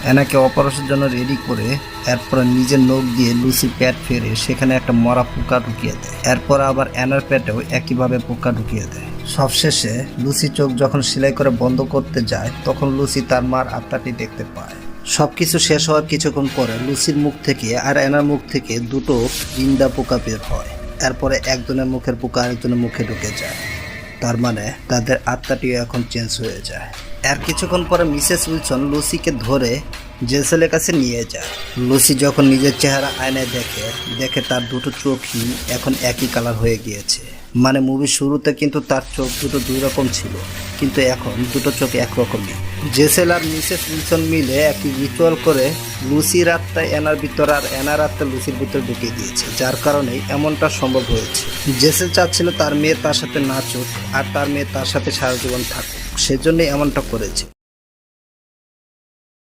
অ্যানাকে অপারেশনের জন্য রেডি করে এরপর নিজের নখ দিয়ে লুসির পেট ফেরে সেখানে একটা মরা পোকা ঢুকিয়ে দেয়। এরপর আবার অ্যানার পেটেও একইভাবে পোকা ঢুকিয়ে দেয়। সবশেষে লুসি চোখ যখন সেলাই করে বন্ধ করতে যায় তখন লুসি তার মার আত্মাটি দেখতে পায়। সবকিছু শেষ হওয়ার কিছুক্ষণ পরে লুসির মুখ থেকে আর অ্যানার মুখ থেকে দুটো জিন্দা পোকা বের হয়। এরপরে একজনের মুখের পোকা আরেকজনের মুখে ঢুকে যায়। তার মানে তাদের আত্মাটিও এখন চেঞ্জ হয়ে যায়। আর কিছুক্ষণ পরে মিসেস উইলসন লুসিকে ধরে জেসেলের কাছে নিয়ে যায়। লুসি যখন নিজের চেহারা আয়নায় দেখে তার দুটো চোখই এখন একই কালার হয়ে গিয়েছে। মানে মুভির শুরুতে কিন্তু তার চোখ দুটো দুই রকম ছিল, কিন্তু এখন দুটো চোখ একরকমই। জেসেল আর মিসেস উইলসন মিলে একটি রিচুয়াল করে লুসির আত্মা অ্যানার ভিতর আর অ্যানার আত্মা লুসির ভিতর ঢুকিয়ে দিয়েছে, যার কারণেই এমনটা সম্ভব হয়েছে। জেসেল চাচ্ছিল তার মেয়ে তার সাথে নাচুক আর তার মেয়ে তার সাথে সারা জীবন থাকুক, সেজন্যই এমনটা করেছে।